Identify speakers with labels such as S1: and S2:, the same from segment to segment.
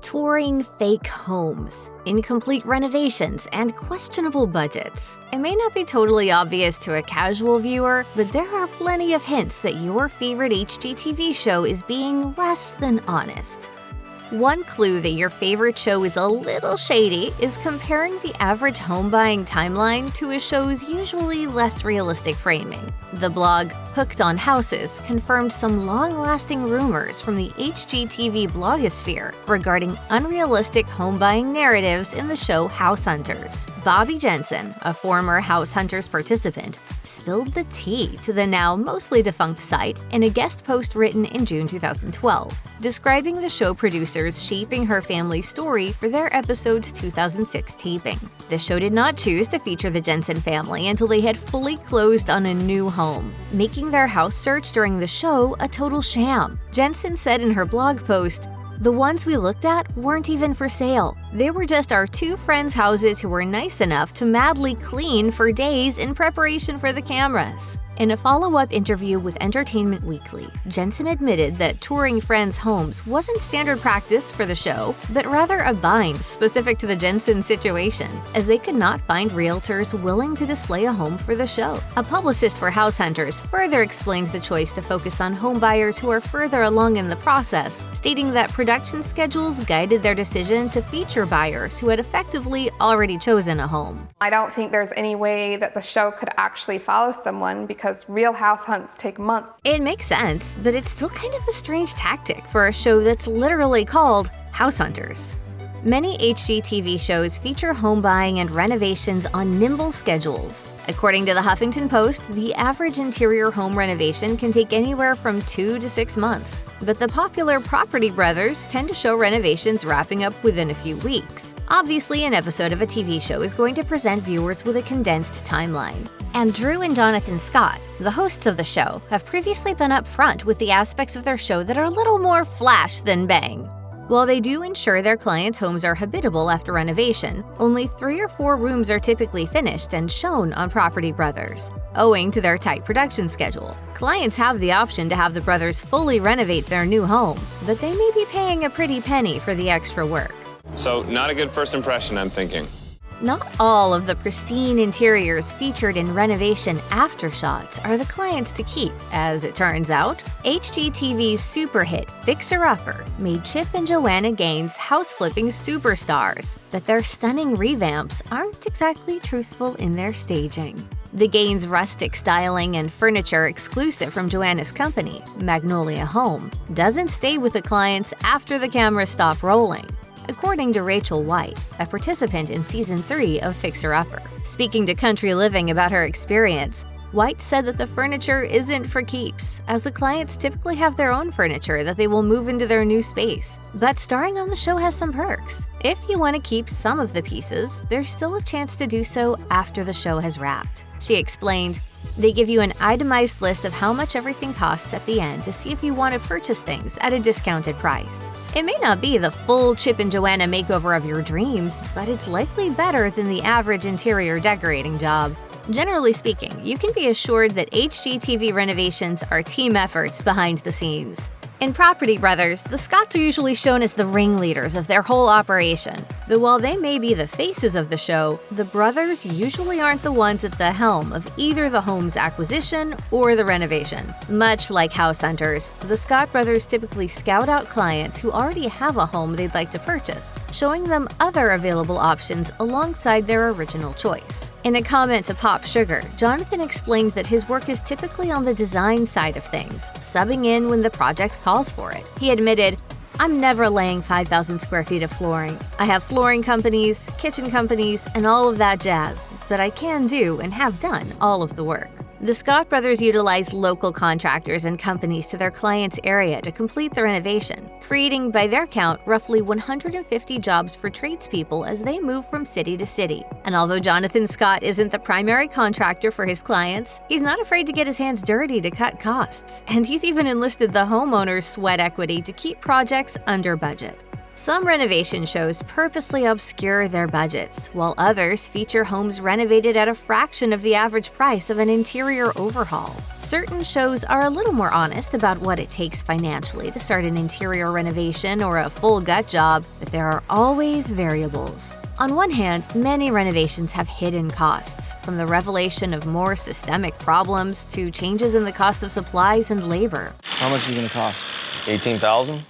S1: Touring fake homes, incomplete renovations, and questionable budgets. It may not be totally obvious to a casual viewer, but there are plenty of hints that your favorite HGTV show is being less than honest. One clue that your favorite show is a little shady is comparing the average home buying timeline to a show's usually less realistic framing. The blog Hooked on Houses confirmed some long-lasting rumors from the HGTV blogosphere regarding unrealistic home buying narratives in the show House Hunters. Bobby Jensen, a former House Hunters participant, spilled the tea to the now mostly defunct site in a guest post written in June 2012, describing the show producers shaping her family's story for their episode's 2006 taping. The show did not choose to feature the Jensen family until they had fully closed on a new home, making their house search during the show a total sham. Jensen said in her blog post, "The ones we looked at weren't even for sale. They were just our two friends' houses who were nice enough to madly clean for days in preparation for the cameras." In a follow-up interview with Entertainment Weekly, Jensen admitted that touring friends' homes wasn't standard practice for the show, but rather a bind specific to the Jensen situation, as they could not find realtors willing to display a home for the show. A publicist for House Hunters further explained the choice to focus on home buyers who are further along in the process, stating that production schedules guided their decision to feature buyers who had effectively already chosen a home.
S2: I don't think there's any way that the show could actually follow someone because real house hunts take months.
S1: It makes sense, but it's still kind of a strange tactic for a show that's literally called House Hunters. Many HGTV shows feature home buying and renovations on nimble schedules. According to the Huffington Post, the average interior home renovation can take anywhere from 2 to 6 months. But the popular Property Brothers tend to show renovations wrapping up within a few weeks. Obviously, an episode of a TV show is going to present viewers with a condensed timeline. And Drew and Jonathan Scott, the hosts of the show, have previously been upfront with the aspects of their show that are a little more flash than bang. While they do ensure their clients' homes are habitable after renovation, only 3 or 4 rooms are typically finished and shown on Property Brothers, owing to their tight production schedule. Clients have the option to have the brothers fully renovate their new home, but they may be paying a pretty penny for the extra work.
S3: So, not a good first impression, I'm thinking.
S1: Not all of the pristine interiors featured in renovation aftershots are the clients to keep, as it turns out. HGTV's super hit Fixer Upper made Chip and Joanna Gaines house-flipping superstars, but their stunning revamps aren't exactly truthful in their staging. The Gaines' rustic styling and furniture exclusive from Joanna's company, Magnolia Home, doesn't stay with the clients after the cameras stop rolling, according to Rachel White, a participant in Season 3 of Fixer Upper. Speaking to Country Living about her experience, White said that the furniture isn't for keeps, as the clients typically have their own furniture that they will move into their new space. But starring on the show has some perks. If you want to keep some of the pieces, there's still a chance to do so after the show has wrapped. She explained, "They give you an itemized list of how much everything costs at the end to see if you want to purchase things at a discounted price. It may not be the full Chip and Joanna makeover of your dreams, but it's likely better than the average interior decorating job." Generally speaking, you can be assured that HGTV renovations are team efforts behind the scenes. In Property Brothers, the Scotts are usually shown as the ringleaders of their whole operation. Though while they may be the faces of the show, the brothers usually aren't the ones at the helm of either the home's acquisition or the renovation. Much like House Hunters, the Scott brothers typically scout out clients who already have a home they'd like to purchase, showing them other available options alongside their original choice. In a comment to Pop Sugar, Jonathan explained that his work is typically on the design side of things, subbing in when the project calls for it. He admitted, "I'm never laying 5,000 square feet of flooring. I have flooring companies, kitchen companies, and all of that jazz, but I can do and have done all of the work." The Scott brothers utilize local contractors and companies to their clients' area to complete the renovation, creating, by their count, roughly 150 jobs for tradespeople as they move from city to city. And although Jonathan Scott isn't the primary contractor for his clients, he's not afraid to get his hands dirty to cut costs, and he's even enlisted the homeowner's sweat equity to keep projects under budget. Some renovation shows purposely obscure their budgets, while others feature homes renovated at a fraction of the average price of an interior overhaul. Certain shows are a little more honest about what it takes financially to start an interior renovation or a full gut job, but there are always variables. On one hand, many renovations have hidden costs, from the revelation of more systemic problems to changes in the cost of supplies and labor.
S4: How much is it gonna cost?
S5: $18,000?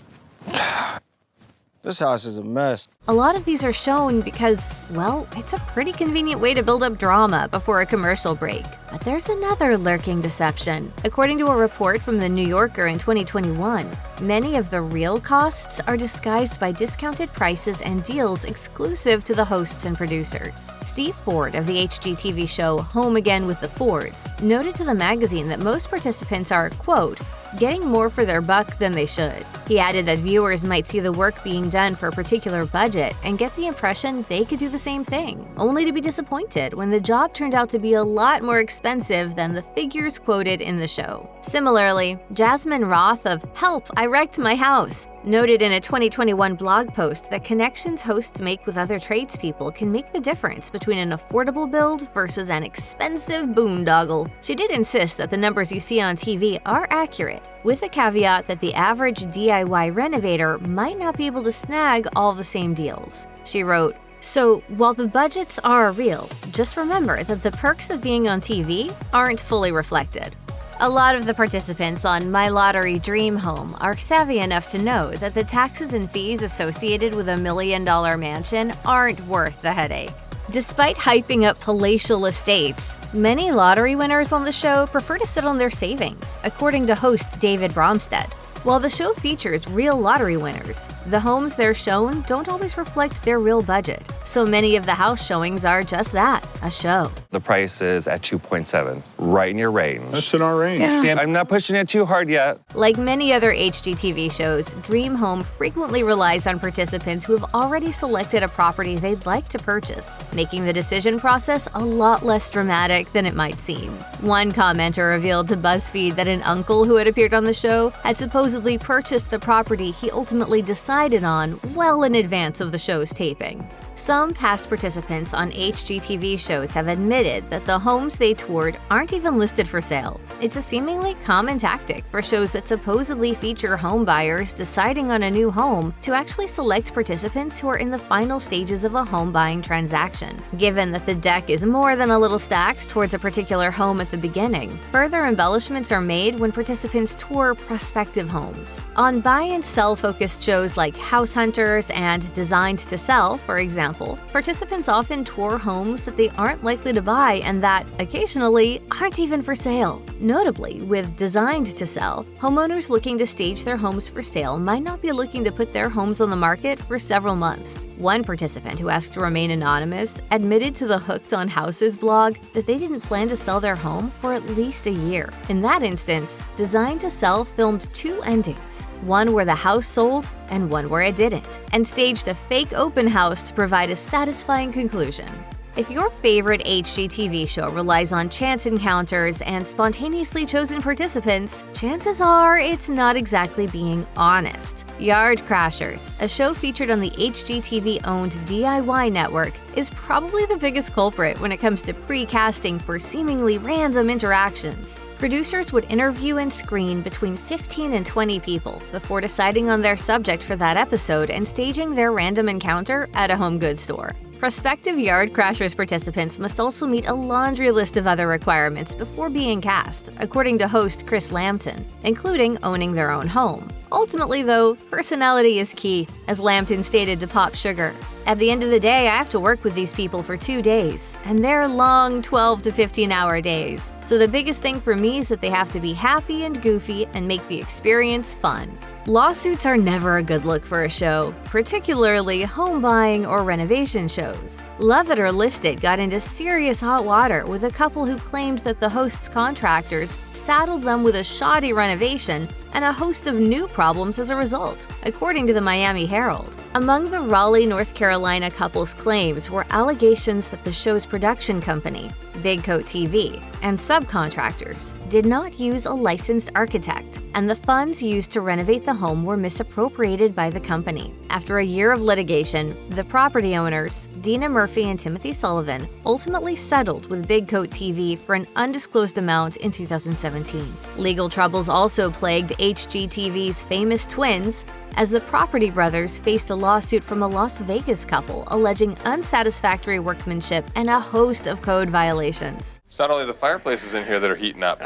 S4: This house is a mess.
S1: A lot of these are shown because, well, it's a pretty convenient way to build up drama before a commercial break. But there's another lurking deception. According to a report from The New Yorker in 2021, many of the real costs are disguised by discounted prices and deals exclusive to the hosts and producers. Steve Ford of the HGTV show Home Again with the Fords noted to the magazine that most participants are, quote, getting more for their buck than they should. He added that viewers might see the work being done for a particular budget and get the impression they could do the same thing, only to be disappointed when the job turned out to be a lot more expensive than the figures quoted in the show. Similarly, Jasmine Roth of Help, I Wrecked My House noted in a 2021 blog post that connections hosts make with other tradespeople can make the difference between an affordable build versus an expensive boondoggle. She did insist that the numbers you see on TV are accurate, with the caveat that the average DIY renovator might not be able to snag all the same deals. She wrote, "So, while the budgets are real, just remember that the perks of being on TV aren't fully reflected." A lot of the participants on My Lottery Dream Home are savvy enough to know that the taxes and fees associated with $1 million mansion aren't worth the headache. Despite hyping up palatial estates, many lottery winners on the show prefer to sit on their savings, according to host David Bromstead. While the show features real lottery winners, the homes they're shown don't always reflect their real budget. So many of the house showings are just that, a show.
S6: The price is at 2.7, right in your range.
S7: That's in our range.
S6: See, I'm not pushing it too hard yet.
S1: Like many other HGTV shows, Dream Home frequently relies on participants who have already selected a property they'd like to purchase, making the decision process a lot less dramatic than it might seem. One commenter revealed to BuzzFeed that an uncle who had appeared on the show had supposedly purchased the property he ultimately decided on well in advance of the show's taping. Some past participants on HGTV shows have admitted that the homes they toured aren't even listed for sale. It's a seemingly common tactic for shows that supposedly feature home buyers deciding on a new home to actually select participants who are in the final stages of a home buying transaction. Given that the deck is more than a little stacked towards a particular home at the beginning, further embellishments are made when participants tour prospective homes. On buy and sell focused shows like House Hunters and Designed to Sell, for example, participants often tour homes that they aren't likely to buy and that, occasionally, aren't even for sale. Notably, with Designed to Sell, homeowners looking to stage their homes for sale might not be looking to put their homes on the market for several months. One participant who asked to remain anonymous admitted to the Hooked on Houses blog that they didn't plan to sell their home for at least a year. In that instance, Designed to Sell filmed two endings, one where the house sold and one where it didn't, and staged a fake open house to provide a satisfying conclusion. If your favorite HGTV show relies on chance encounters and spontaneously chosen participants, chances are it's not exactly being honest. Yard Crashers, a show featured on the HGTV-owned DIY network, is probably the biggest culprit when it comes to pre-casting for seemingly random interactions. Producers would interview and screen between 15 and 20 people before deciding on their subject for that episode and staging their random encounter at a home goods store. Prospective Yard Crashers participants must also meet a laundry list of other requirements before being cast, according to host Chris Lambton, including owning their own home. Ultimately, though, personality is key, as Lambton stated to Pop Sugar. At the end of the day, I have to work with these people for 2 days, and they're long 12 to 15-hour days. So the biggest thing for me is that they have to be happy and goofy and make the experience fun. Lawsuits are never a good look for a show, particularly home buying or renovation shows. Love It or Listed got into serious hot water with a couple who claimed that the host's contractors saddled them with a shoddy renovation and a host of new problems as a result, according to the Miami Herald. Among the Raleigh, North Carolina couple's claims were allegations that the show's production company, Big Coat TV, and subcontractors did not use a licensed architect, and the funds used to renovate the home were misappropriated by the company. After a year of litigation, the property owners, Dina Murphy and Timothy Sullivan, ultimately settled with Big Coat TV for an undisclosed amount in 2017. Legal troubles also plagued HGTV's famous twins, as the Property brothers faced a lawsuit from a Las Vegas couple alleging unsatisfactory workmanship and a host of code violations.
S5: It's not only the fireplaces in here that are heating up.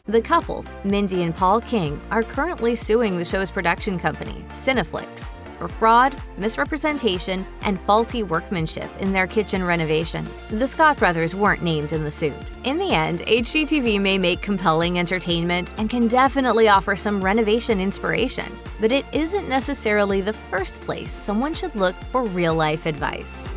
S1: The couple, Mindy and Paul King, are currently suing the show's production company, Cineflix, for fraud, misrepresentation, and faulty workmanship in their kitchen renovation. The Scott brothers weren't named in the suit. In the end, HGTV may make compelling entertainment and can definitely offer some renovation inspiration, but it isn't necessarily the first place someone should look for real-life advice.